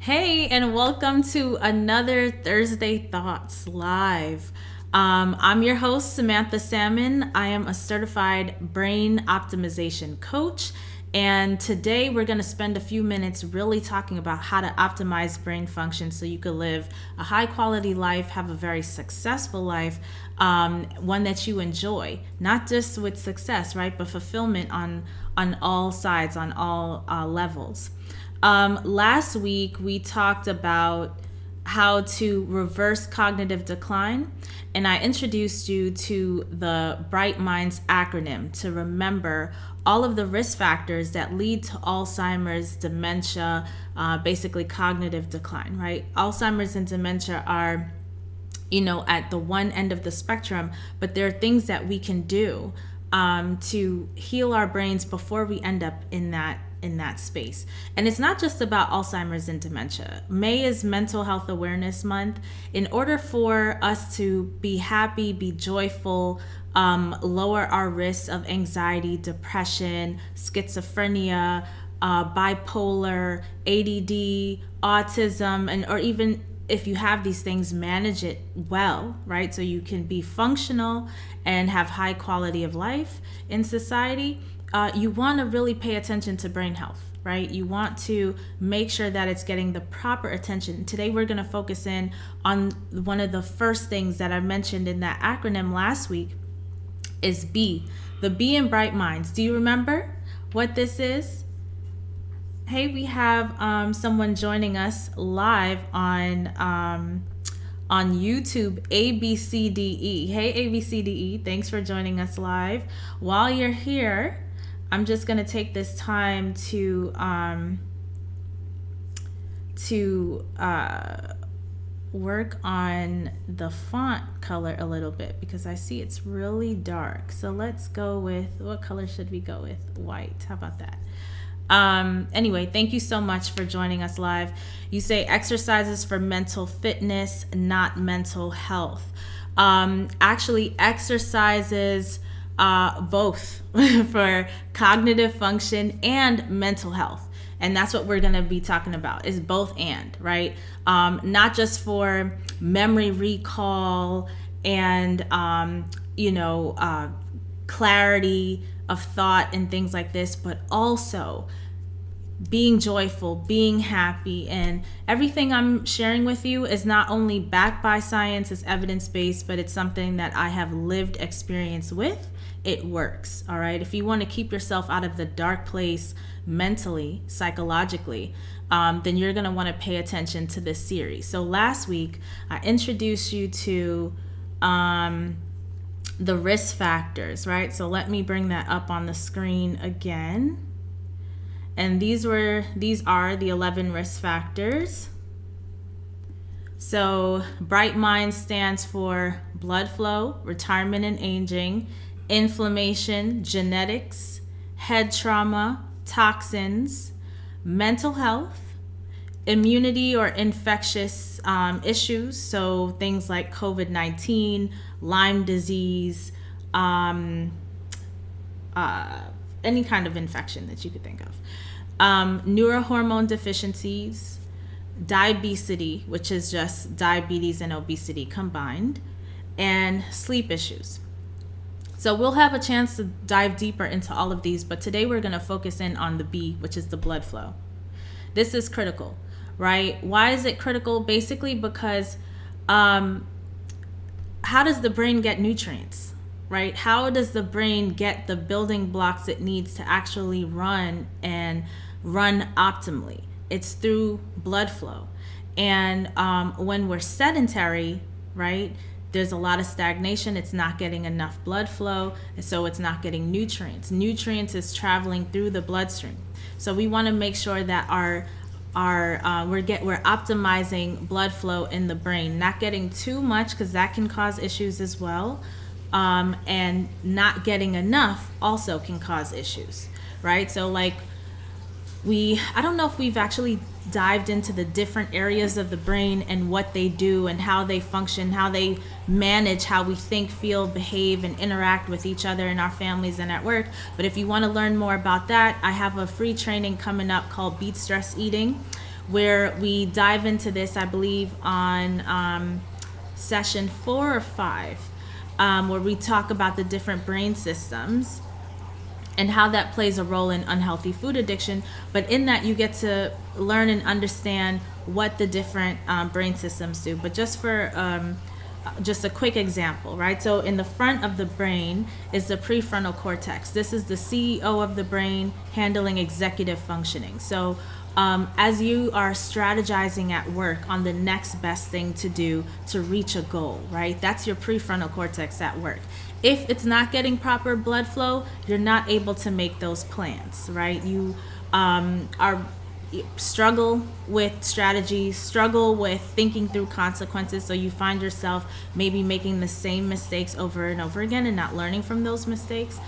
Hey, and welcome to another Thursday Thoughts Live. I'm your host, Samantha Salmon. I am a certified brain optimization coach. And today we're going to spend a few minutes really talking about how to optimize brain function so you can live a high quality life, have a very successful life, one that you enjoy, not just with success, right, but fulfillment on all sides, on all levels. Last week, we talked about how to reverse cognitive decline, and I introduced you to the Bright Minds acronym to remember all of the risk factors that lead to Alzheimer's, dementia, basically cognitive decline, right? Alzheimer's and dementia are, at the one end of the spectrum, but there are things that we can do to heal our brains before we end up in that space. And it's not just about Alzheimer's and dementia. May is Mental Health Awareness Month. In order for us to be happy, be joyful, lower our risks of anxiety, depression, schizophrenia, bipolar, ADD, autism, or even if you have these things, manage it well, right? So you can be functional and have high quality of life in society. You want to really pay attention to brain health, right? You want to make sure that it's getting the proper attention. Today, we're going to focus in on one of the first things that I mentioned in that acronym last week is B, the B in Bright Minds. Do you remember what this is? Hey, we have someone joining us live on YouTube, ABCDE. Hey, ABCDE, thanks for joining us live. While you're here, I'm just going to take this time to work on the font color a little bit because I see it's really dark. So let's go with, what color should we go with? White. How about that? Anyway, thank you so much for joining us live. You say exercises for mental fitness, not mental health. Actually, exercises both for cognitive function and mental health. And that's what we're going to be talking about is both and, right? Not just for memory recall and, clarity of thought and things like this, but also being joyful, being happy, and everything I'm sharing with you is not only backed by science, it's evidence-based, but it's something that I have lived experience with. It works, all right? If you want to keep yourself out of the dark place mentally, psychologically, then you're going to want to pay attention to this series. So last week, I introduced you to the risk factors, right? So let me bring that up on the screen again. And these are the 11 risk factors. So Bright Mind stands for blood flow, retirement and aging, inflammation, genetics, head trauma, toxins, mental health, immunity or infectious issues, so things like COVID-19, Lyme disease, any kind of infection that you could think of, neurohormone deficiencies, diabetes, which is just diabetes and obesity combined, and sleep issues. So we'll have a chance to dive deeper into all of these, but today we're going to focus in on the B, which is the blood flow. This is critical, right? Why is it critical? Basically because how does the brain get nutrients, right? How does the brain get the building blocks it needs to actually run optimally? It's through blood flow. And when we're sedentary, right, there's a lot of stagnation. It's not getting enough blood flow, and so it's not getting nutrients. Nutrients is traveling through the bloodstream. So we want to make sure that we're optimizing blood flow in the brain, not getting too much because that can cause issues as well, and not getting enough also can cause issues, right? So like I don't know if we've actually dived into the different areas of the brain and what they do and how they function, how they manage how we think, feel, behave, and interact with each other in our families and at work. But if you want to learn more about that, I have a free training coming up called Beat Stress Eating, where we dive into this, I believe, on session 4 or 5, where we talk about the different brain systems and how that plays a role in unhealthy food addiction. But in that, you get to learn and understand what the different brain systems do. But just for just a quick example, right? So in the front of the brain is the prefrontal cortex. This is the CEO of the brain, handling executive functioning. So as you are strategizing at work on the next best thing to do to reach a goal, right? That's your prefrontal cortex at work. If it's not getting proper blood flow, you're not able to make those plans, right? You are struggle with strategy, struggle with thinking through consequences, so you find yourself maybe making the same mistakes over and over again and not learning from those mistakes.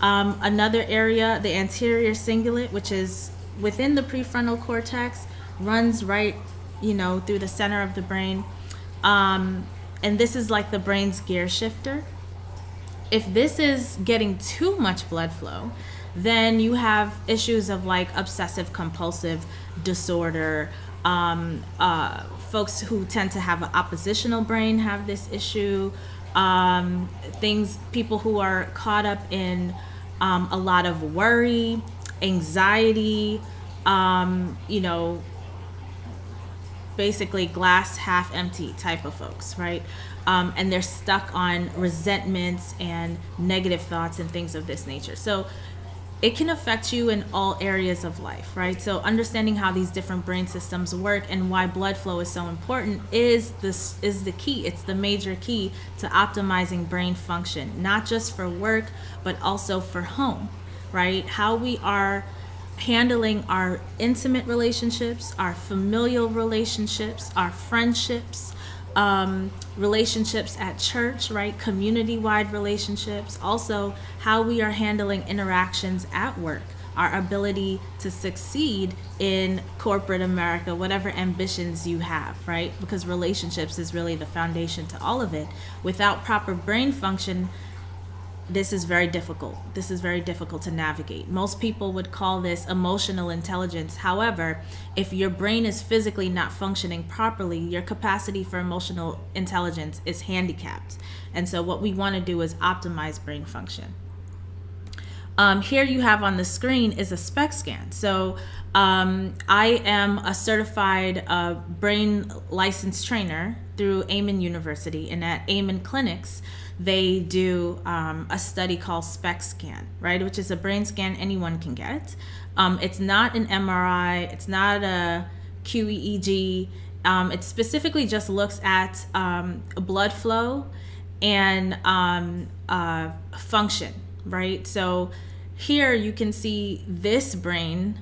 Another area, the anterior cingulate, which is within the prefrontal cortex, runs right, through the center of the brain. And this is like the brain's gear shifter. If this is getting too much blood flow, then you have issues of like obsessive compulsive disorder. Folks who tend to have an oppositional brain have this issue. People who are caught up in a lot of worry, anxiety, basically glass half empty type of folks, right? And they're stuck on resentments and negative thoughts and things of this nature. So it can affect you in all areas of life, right? So understanding how these different brain systems work and why blood flow is so important is the key. It's the major key to optimizing brain function, not just for work, but also for home, right? How we are handling our intimate relationships, our familial relationships, our friendships, relationships at church, right? Community-wide relationships. Also, how we are handling interactions at work, our ability to succeed in corporate America, whatever ambitions you have, right? Because relationships is really the foundation to all of it. Without proper brain function, this is very difficult. This is very difficult to navigate. Most people would call this emotional intelligence. However, if your brain is physically not functioning properly, your capacity for emotional intelligence is handicapped. And so what we want to do is optimize brain function. Here you have on the screen is a SPECT scan. So I am a certified brain licensed trainer through Amen University, and at Amen Clinics, they do a study called SPECT scan, right? Which is a brain scan anyone can get. It's not an MRI, it's not a QEEG. It specifically just looks at blood flow and function, right? So here you can see this brain.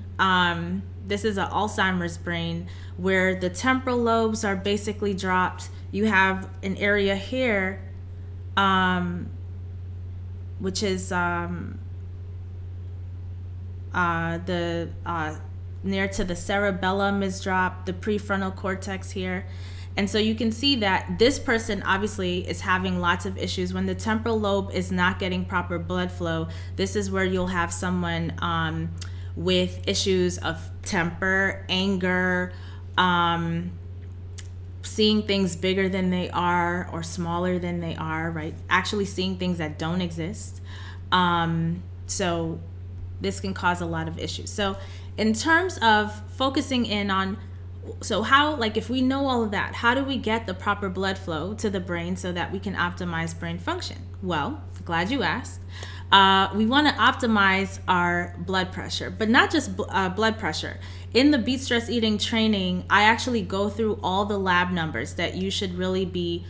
This is an Alzheimer's brain where the temporal lobes are basically dropped. You have an area here which is near to the cerebellum is dropped, the prefrontal cortex here. And so you can see that this person obviously is having lots of issues. When the temporal lobe is not getting proper blood flow, this is where you'll have someone with issues of temper, anger, seeing things bigger than they are or smaller than they are, right? Actually seeing things that don't exist. So this can cause a lot of issues. So in terms of focusing in on, so how, like if we know all of that, how do we get the proper blood flow to the brain so that we can optimize brain function? Well, glad you asked. We want to optimize our blood pressure, but not just blood pressure. In the Beat Stress Eating training, I actually go through all the lab numbers that you should really be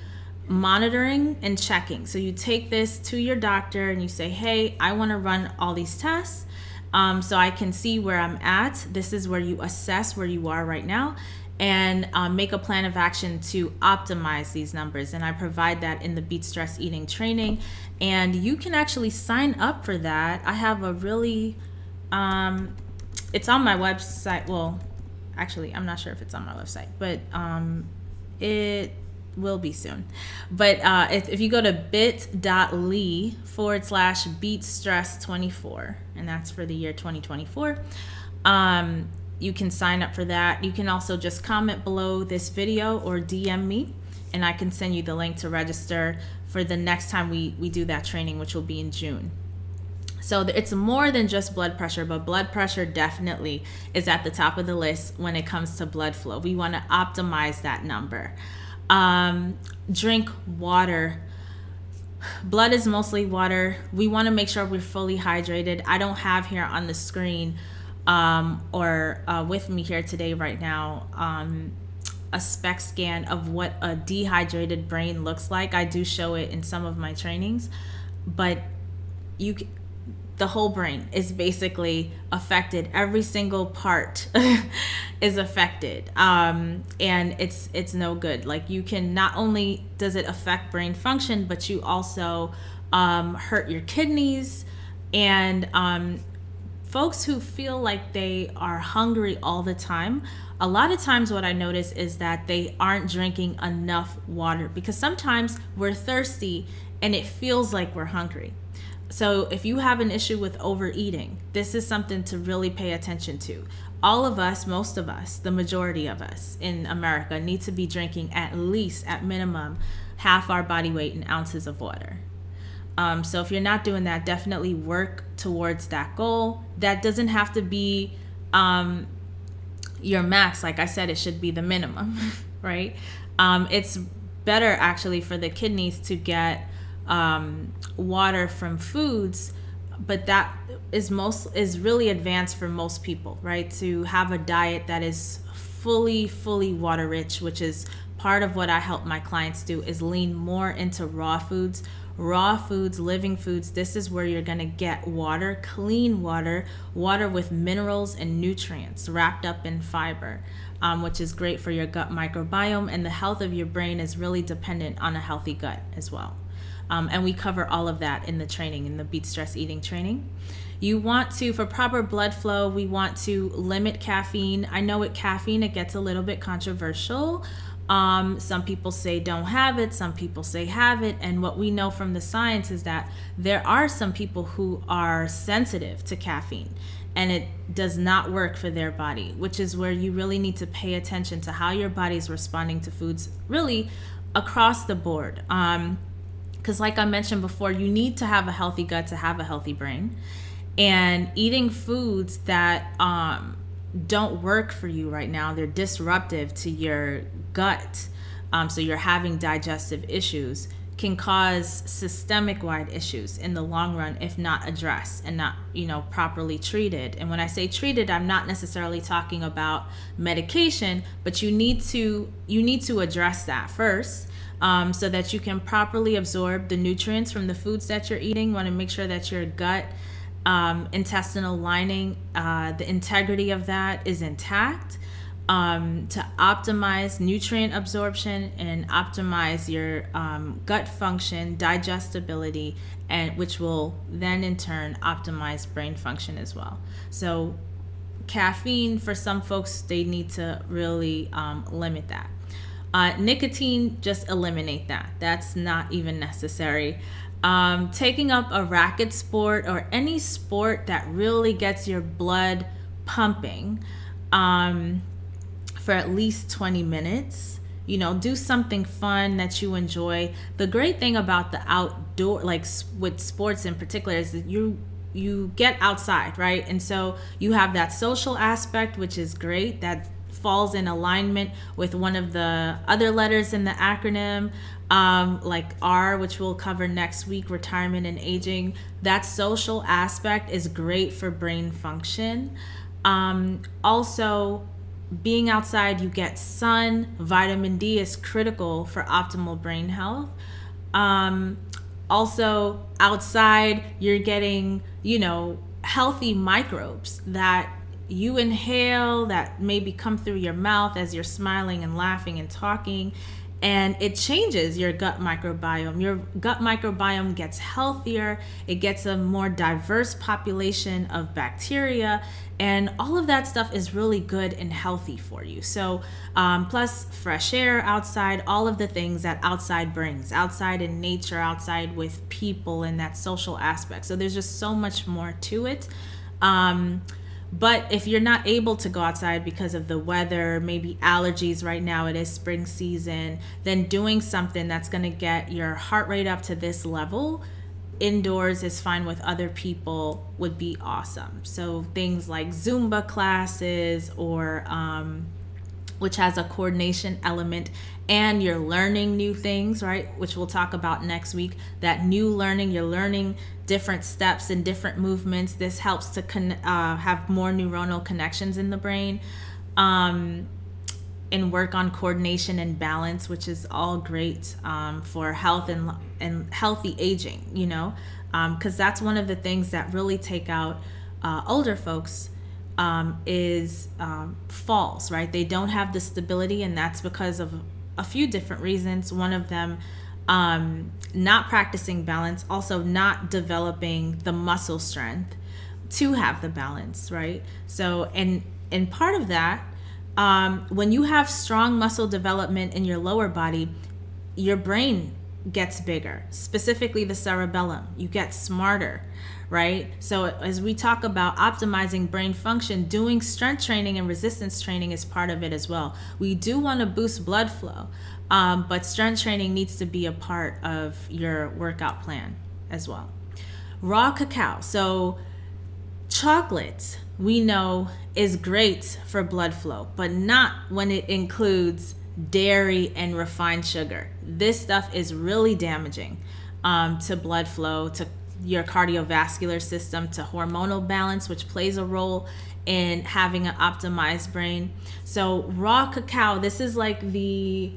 monitoring and checking. So you take this to your doctor and you say, hey, I want to run all these tests so I can see where I'm at. This is where you assess where you are right now and make a plan of action to optimize these numbers. And I provide that in the Beat Stress Eating training. And you can actually sign up for that. I have a really, it's on my website. Well, actually, I'm not sure if it's on my website, but it will be soon. But if you go to bit.ly/beatstress24, and that's for the year 2024, you can sign up for that. You can also just comment below this video or DM me, and I can send you the link to register for the next time we do that training, which will be in June. So it's more than just blood pressure, but blood pressure definitely is at the top of the list when it comes to blood flow. We want to optimize that number. Drink water. Blood is mostly water. We want to make sure we're fully hydrated. I don't have here on the screen or with me here today right now a spec scan of what a dehydrated brain looks like. I do show it in some of my trainings, but the whole brain is basically affected. Every single part is affected, and it's no good. Like, you can, not only does it affect brain function, but you also hurt your kidneys. And folks who feel like they are hungry all the time, a lot of times what I notice is that they aren't drinking enough water, because sometimes we're thirsty and it feels like we're hungry. So if you have an issue with overeating, this is something to really pay attention to. All of us, most of us, the majority of us in America need to be drinking at least, at minimum, half our body weight in ounces of water. So if you're not doing that, definitely work towards that goal. That doesn't have to be your max. Like I said, it should be the minimum, right? It's better actually for the kidneys to get water from foods, but that is really advanced for most people, right? To have a diet that is fully water rich, which is part of what I help my clients do, is lean more into raw foods, living foods. This is where you're going to get water, clean water with minerals and nutrients wrapped up in fiber, which is great for your gut microbiome, and the health of your brain is really dependent on a healthy gut as well. And we cover all of that in the training, in the Beat Stress Eating training. You want to, for proper blood flow, we want to limit caffeine. I know with caffeine, it gets a little bit controversial. Some people say don't have it, some people say have it. And what we know from the science is that there are some people who are sensitive to caffeine and it does not work for their body, which is where you really need to pay attention to how your body's responding to foods really across the board. Because like I mentioned before, you need to have a healthy gut to have a healthy brain. And eating foods that don't work for you right now, they're disruptive to your gut, so you're having digestive issues, can cause systemic wide issues in the long run if not addressed and not properly treated. And when I say treated, I'm not necessarily talking about medication, but you need to address that first, so that you can properly absorb the nutrients from the foods that you're eating. You want to make sure that your gut intestinal lining, the integrity of that is intact, to optimize nutrient absorption and optimize your gut function, digestibility, and which will then in turn optimize brain function as well. So caffeine, for some folks, they need to really limit that. Nicotine, just eliminate that. That's not even necessary. Taking up a racket sport or any sport that really gets your blood pumping for at least 20 minutes. Do something fun that you enjoy. The great thing about the outdoor, like with sports in particular, is that you get outside, right? And so you have that social aspect, which is great. That falls in alignment with one of the other letters in the acronym, like R, which we'll cover next week, retirement and aging. That social aspect is great for brain function. Also, being outside, you get sun. Vitamin D is critical for optimal brain health. Also, outside, you're getting, healthy microbes that you inhale, that maybe come through your mouth as you're smiling and laughing and talking, and it changes your gut microbiome. Your gut microbiome gets healthier, it gets a more diverse population of bacteria, and all of that stuff is really good and healthy for you. So plus fresh air outside, all of the things that outside brings, outside in nature, outside with people, and that social aspect. So there's just so much more to it. But if you're not able to go outside because of the weather, maybe allergies, right now it is spring season, then doing something that's going to get your heart rate up to this level indoors is fine with other people would be awesome. So things like Zumba classes, or which has a coordination element, and you're learning new things, right? Which we'll talk about next week. That new learning, you're learning different steps and different movements. This helps to have more neuronal connections in the brain, and work on coordination and balance, which is all great for health and healthy aging, because that's one of the things that really take out older folks, is falls, right? They don't have the stability, and that's because of a few different reasons. One of them, not practicing balance, also not developing the muscle strength to have the balance, right? So, and part of that, when you have strong muscle development in your lower body, your brain gets bigger, specifically the cerebellum. You get smarter, right? So as we talk about optimizing brain function, doing strength training and resistance training is part of it as well. We do want to boost blood flow, but strength training needs to be a part of your workout plan as well. Raw cacao. So chocolate, we know, is great for blood flow, but not when it includes dairy and refined sugar. This stuff is really damaging to blood flow, to your cardiovascular system, to hormonal balance, which plays a role in having an optimized brain. So raw cacao, this is like the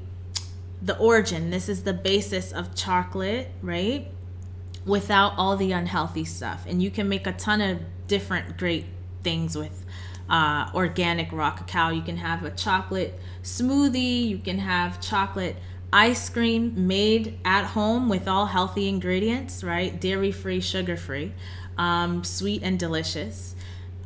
origin. This is the basis of chocolate, right? Without all the unhealthy stuff. And you can make a ton of different great things with organic raw cacao. You can have a chocolate smoothie. You can have chocolate ice cream made at home with all healthy ingredients, right? Dairy-free, sugar-free, sweet and delicious.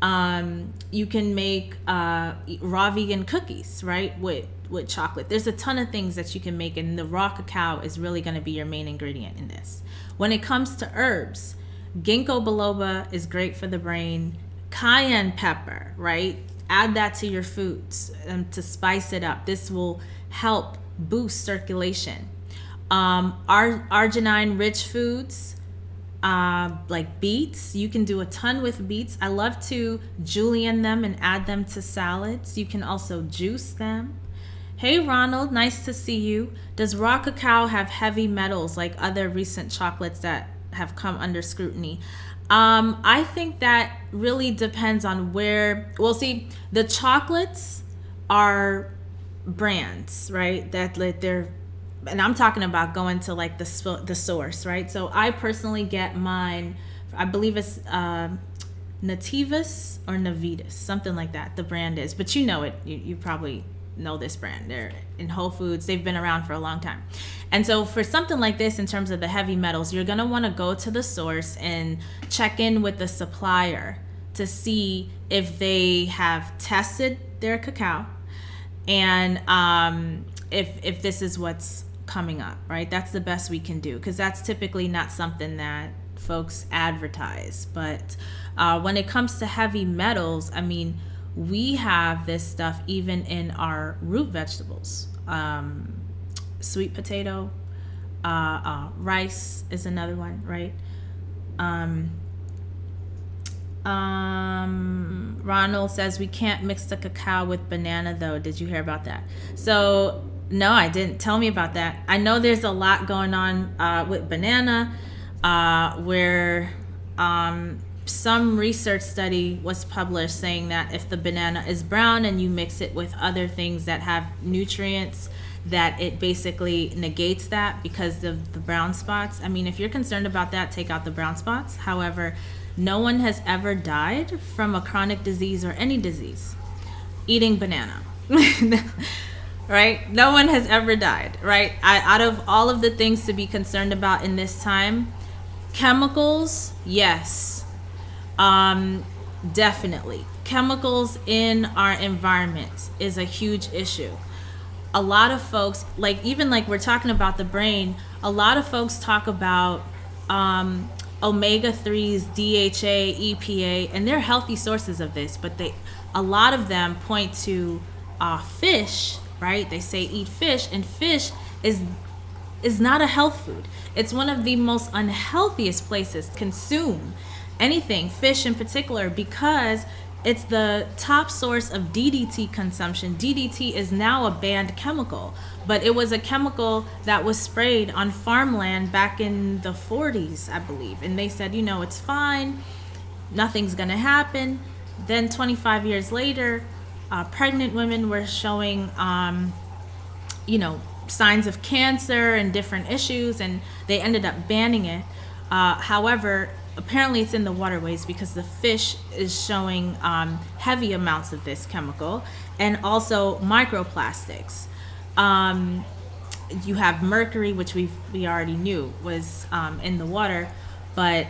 You can make raw vegan cookies, right? With chocolate. There's a ton of things that you can make, and the raw cacao is really going to be your main ingredient in this. When it comes to herbs, ginkgo biloba is great for the brain. Cayenne pepper, right? Add that to your foods to spice it up. This will help boost circulation. Arginine rich foods, like beets, you can do a ton with beets. I love to julienne them and add them to salads. You can also juice them. Hey Ronald, nice to see you. Does raw cacao have heavy metals like other recent chocolates that have come under scrutiny? I think that really depends on where. Well, see, the chocolates are brands, right? That they're, and I'm talking about going to like the source, right? So I personally get mine, I believe it's Nativus or Navitas, something like that. The brand is, but you know it. You probably know this brand. They're in Whole Foods. They've been around for a long time. And so for something like this, in terms of the heavy metals, you're going to want to go to the source and check in with the supplier to see if they have tested their cacao and if this is what's coming up, right? That's the best we can do, because that's typically not something that folks advertise. But when it comes to heavy metals, I mean, we have this stuff even in our root vegetables. Sweet potato, rice is another one, right? Ronald says we can't mix the cacao with banana though. Did you hear about that? So no, I didn't. Tell me about that. I know there's a lot going on with banana, where some research study was published saying that if the banana is brown and you mix it with other things that have nutrients, that it basically negates that because of the brown spots. I mean, if you're concerned about that, take out the brown spots. However, no one has ever died from a chronic disease or any disease eating banana. Right? No one has ever died, right? Out of all of the things to be concerned about in this time, chemicals, yes. Definitely. Chemicals in our environment is a huge issue. A lot of folks, like even like we're talking about the brain, a lot of folks talk about, omega-3s, DHA, EPA, and they're healthy sources of this, but a lot of them point to fish, right? They say eat fish, and fish is not a health food. It's one of the most unhealthiest places to consume anything, fish in particular, because it's the top source of DDT consumption. DDT is now a banned chemical, but it was a chemical that was sprayed on farmland back in the 40s, I believe. And they said, it's fine, nothing's gonna happen. Then 25 years later, pregnant women were showing, signs of cancer and different issues, and they ended up banning it. However, apparently it's in the waterways because the fish is showing heavy amounts of this chemical, and also microplastics. You have mercury, which we already knew was in the water, but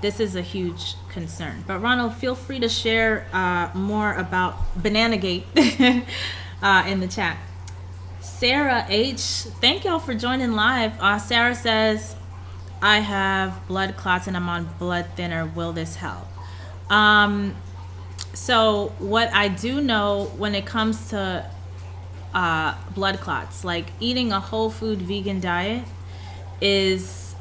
this is a huge concern. But Ronald, feel free to share more about Bananagate in the chat. Sarah H, thank y'all for joining live. Sarah says, I have blood clots and I'm on blood thinner. Will this help? So what I do know when it comes to blood clots, like eating a whole food vegan diet is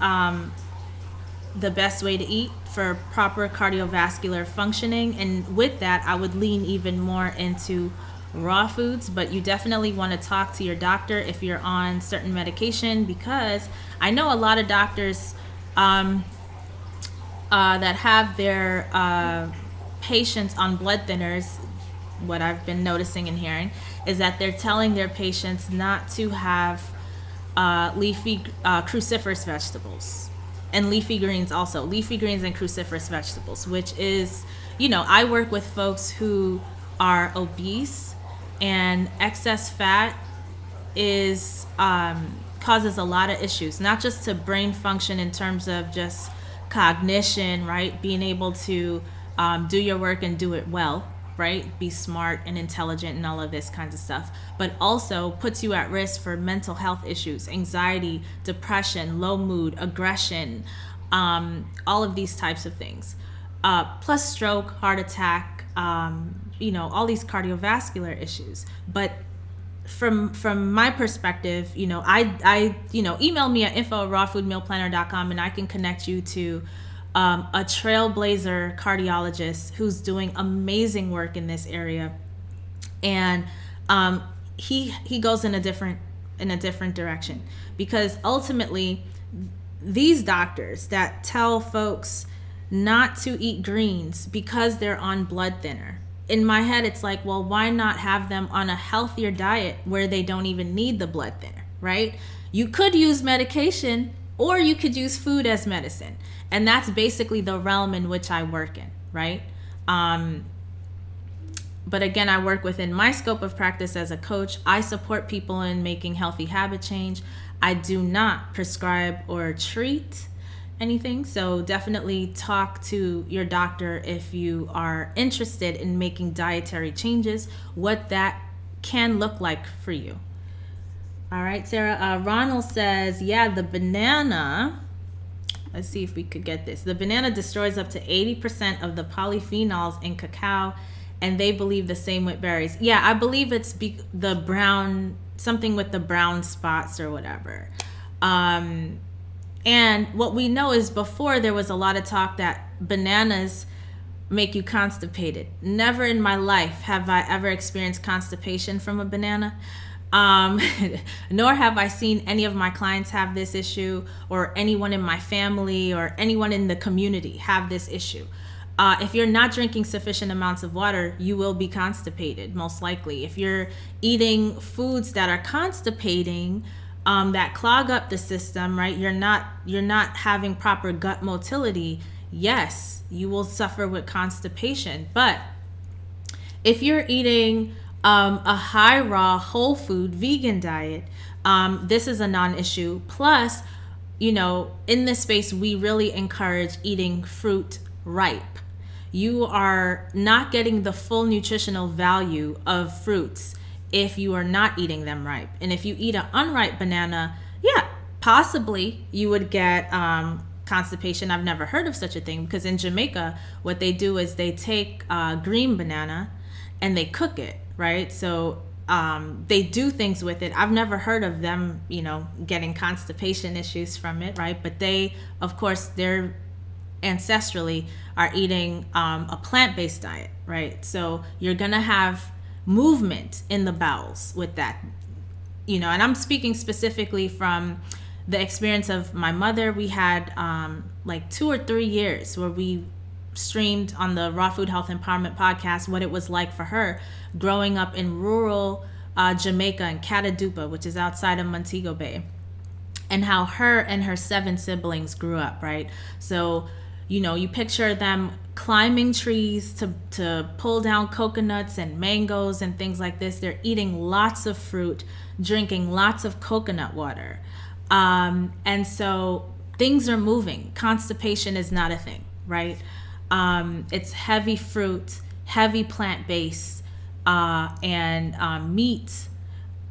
the best way to eat for proper cardiovascular functioning. And with that, I would lean even more into raw foods, but you definitely want to talk to your doctor if you're on certain medication, because I know a lot of doctors that have their patients on blood thinners. What I've been noticing and hearing is that they're telling their patients not to have leafy cruciferous vegetables, and leafy greens also, leafy greens and cruciferous vegetables, which is, I work with folks who are obese, and excess fat is causes a lot of issues, not just to brain function in terms of just cognition, right? Being able to do your work and do it well, right? Be smart and intelligent and all of this kinds of stuff, but also puts you at risk for mental health issues, anxiety, depression, low mood, aggression, all of these types of things. Plus stroke, heart attack, all these cardiovascular issues. But from my perspective, I email me at info@rawfoodmealplanner.com, and I can connect you to a trailblazer cardiologist who's doing amazing work in this area, and he goes in a different direction, because ultimately these doctors that tell folks not to eat greens because they're on blood thinner, in my head it's like, well, why not have them on a healthier diet where they don't even need the blood thinner, right? You could use medication, or you could use food as medicine, and that's basically the realm in which I work in, right? But again, I work within my scope of practice as a coach. I support people in making healthy habit change. I do not prescribe or treat anything, so definitely talk to your doctor if you are interested in making dietary changes, what that can look like for you. All right, Sarah. Ronald says, yeah, the banana, let's see if we could get this. The banana destroys up to 80% of the polyphenols in cacao, and they believe the same with berries. Yeah, I believe it's the brown, something with the brown spots or whatever. And what we know is, before there was a lot of talk that bananas make you constipated. Never in my life have I ever experienced constipation from a banana. Nor have I seen any of my clients have this issue, or anyone in my family or anyone in the community have this issue. If you're not drinking sufficient amounts of water, you will be constipated, most likely. If you're eating foods that are constipating, that clog up the system, right? You're not having proper gut motility. Yes, you will suffer with constipation. But if you're eating a high raw, whole food, vegan diet, this is a non-issue. Plus, in this space, we really encourage eating fruit ripe. You are not getting the full nutritional value of fruits if you are not eating them ripe. And if you eat an unripe banana, yeah, possibly you would get constipation. I've never heard of such a thing, because in Jamaica, what they do is they take green banana and they cook it, right? So they do things with it. I've never heard of them, getting constipation issues from it, right? But they, of course, they're ancestrally are eating a plant-based diet, right? So you're gonna have movement in the bowels with that, and I'm speaking specifically from the experience of my mother. We had like 2 or 3 years where we streamed on the Raw Food Health Empowerment podcast what it was like for her growing up in rural Jamaica in Catadupa, which is outside of Montego Bay, and how her and her 7 siblings grew up, right? So, you picture them climbing trees to pull down coconuts and mangoes and things like this. They're eating lots of fruit, drinking lots of coconut water. And so things are moving. Constipation is not a thing, right? It's heavy fruit, heavy plant-based, and meat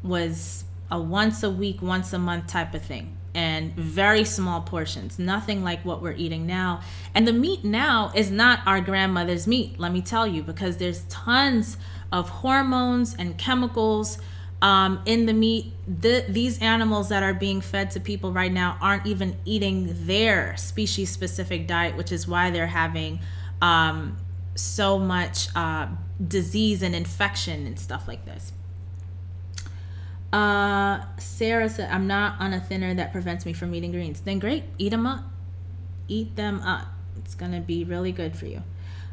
was a once a week, once a month type of thing, and very small portions, nothing like what we're eating now. And the meat now is not our grandmother's meat, let me tell you, because there's tons of hormones and chemicals in the meat. These animals that are being fed to people right now aren't even eating their species-specific diet, which is why they're having so much disease and infection and stuff like this. Sarah said, I'm not on a thinner that prevents me from eating greens. Then great, eat them up. Eat them up. It's going to be really good for you.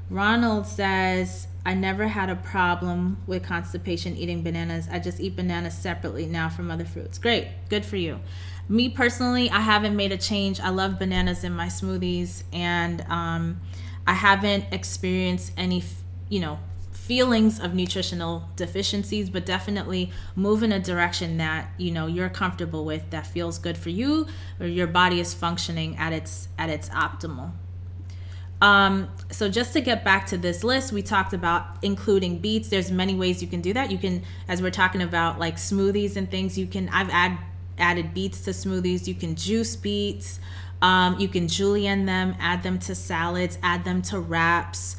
Ronald says, I never had a problem with constipation eating bananas. I just eat bananas separately now from other fruits. Great, good for you. Me personally, I haven't made a change. I love bananas in my smoothies, and I haven't experienced any, feelings of nutritional deficiencies, but definitely move in a direction that you're comfortable with, that feels good for you, or your body is functioning at its optimal. So just to get back to this list, we talked about including beets. There's many ways you can do that. You can, as we're talking about like smoothies and things, I've added beets to smoothies. You can juice beets. You can julienne them, add them to salads, add them to wraps.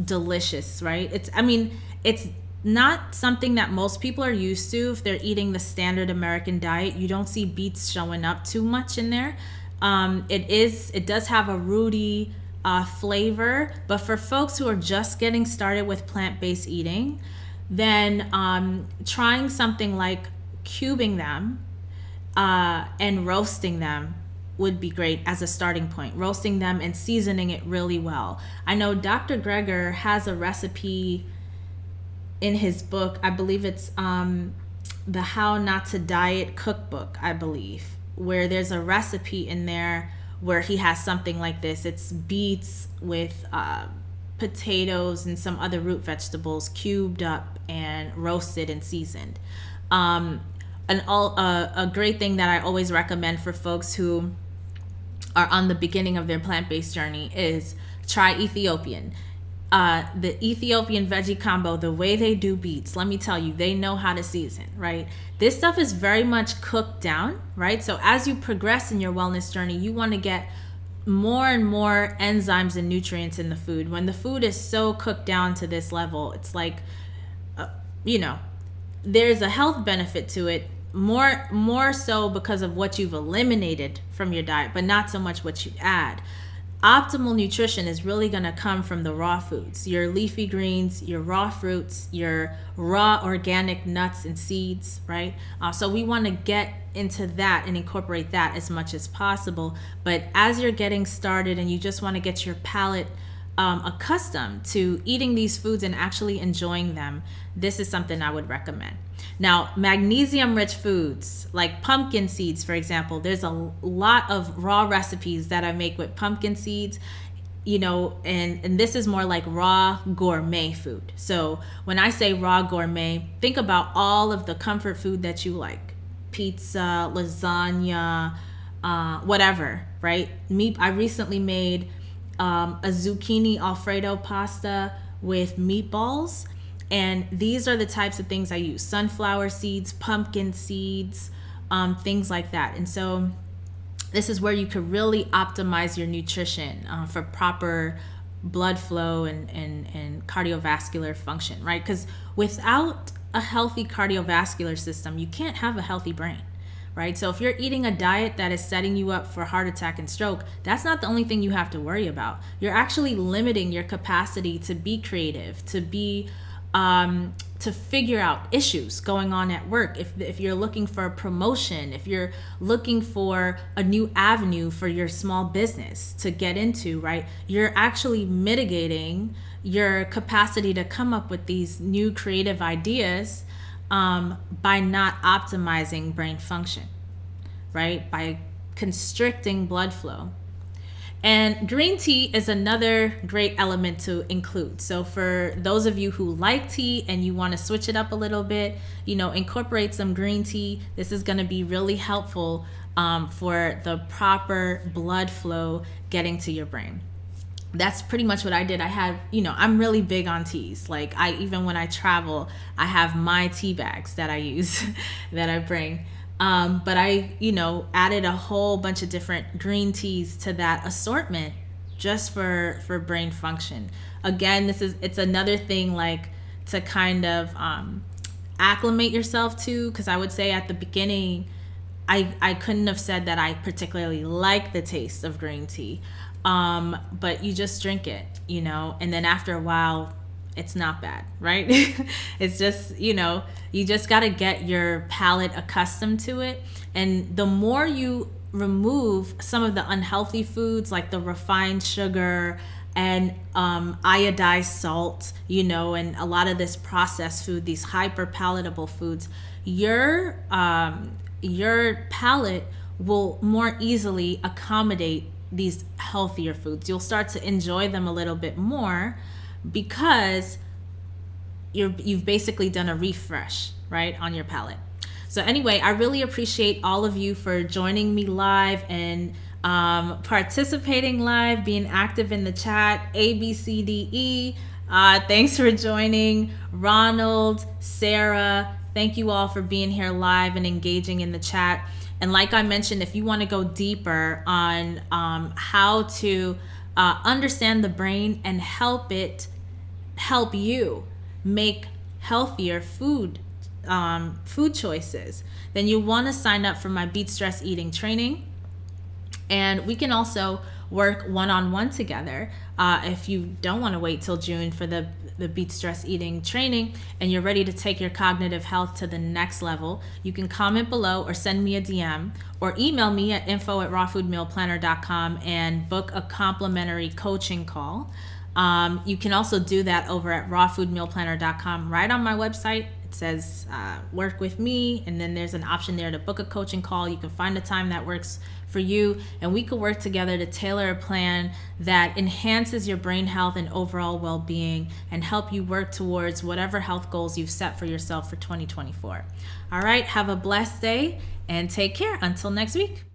Delicious, right? It's not something that most people are used to. If they're eating the standard American diet, you don't see beets showing up too much in there. It does have a rooty flavor, but for folks who are just getting started with plant-based eating, then trying something like cubing them and roasting them would be great as a starting point. Roasting them and seasoning it really well. I know Dr. Greger has a recipe in his book. I believe it's the How Not to Diet cookbook, I believe, where there's a recipe in there where he has something like this. It's beets with potatoes and some other root vegetables cubed up and roasted and seasoned. A great thing that I always recommend for folks who are on the beginning of their plant-based journey is try Ethiopian. The Ethiopian veggie combo, the way they do beets, let me tell you, they know how to season, right? This stuff is very much cooked down, right? So as you progress in your wellness journey, you want to get more and more enzymes and nutrients in the food. When the food is so cooked down to this level, it's like, there's a health benefit to it, more so because of what you've eliminated from your diet, but not so much what you add. Optimal nutrition is really going to come from the raw foods, your leafy greens, your raw fruits, your raw organic nuts and seeds, right? So we want to get into that and incorporate that as much as possible. But as you're getting started and you just want to get your palate accustomed to eating these foods and actually enjoying them, this is something I would recommend. Now, magnesium-rich foods like pumpkin seeds, for example, there's a lot of raw recipes that I make with pumpkin seeds, and this is more like raw gourmet food. So when I say raw gourmet, think about all of the comfort food that you like: pizza, lasagna, whatever, right? I recently made a zucchini Alfredo pasta with meatballs. And these are the types of things I use: sunflower seeds, pumpkin seeds, things like that. And so this is where you could really optimize your nutrition for proper blood flow and cardiovascular function, right? Because without a healthy cardiovascular system, you can't have a healthy brain, right? So if you're eating a diet that is setting you up for heart attack and stroke, that's not the only thing you have to worry about. You're actually limiting your capacity to be creative, to figure out issues going on at work. If you're looking for a promotion, if you're looking for a new avenue for your small business to get into, right? You're actually mitigating your capacity to come up with these new creative ideas by not optimizing brain function, right? By constricting blood flow. And green tea is another great element to include. So for those of you who like tea and you want to switch it up a little bit, incorporate some green tea. This is going to be really helpful for the proper blood flow getting to your brain. That's pretty much what I did. I had, I'm really big on teas. Like even when I travel, I have my tea bags that I use that I bring. But I, added a whole bunch of different green teas to that assortment just for brain function. Again, it's another thing like to kind of acclimate yourself to, because I would say at the beginning, I couldn't have said that I particularly like the taste of green tea. But you just drink it, and then after a while, it's not bad, right? It's just, you just got to get your palate accustomed to it. And the more you remove some of the unhealthy foods like the refined sugar and iodized salt, and a lot of this processed food, these hyper palatable foods, your palate will more easily accommodate these healthier foods. You'll start to enjoy them a little bit more because you've basically done a refresh, right, on your palate. So anyway, I really appreciate all of you for joining me live and participating live, being active in the chat. ABCDE, thanks for joining. Ronald, Sarah, thank you all for being here live and engaging in the chat. And like I mentioned, if you want to go deeper on how to understand the brain and help you make healthier food choices, then you want to sign up for my Beat Stress Eating training. And we can also work one-on-one together if you don't want to wait till June for the Beat Stress Eating training and you're ready to take your cognitive health to the next level. You can comment below or send me a DM or email me at info@rawfoodmealplanner.com and book a complimentary coaching call. You can also do that over at rawfoodmealplanner.com. Right on my website, it says work with me, and then there's an option there to book a coaching call. You can find a time that works for you, and we could work together to tailor a plan that enhances your brain health and overall well-being and help you work towards whatever health goals you've set for yourself for 2024. All right, have a blessed day and take care. Until next week.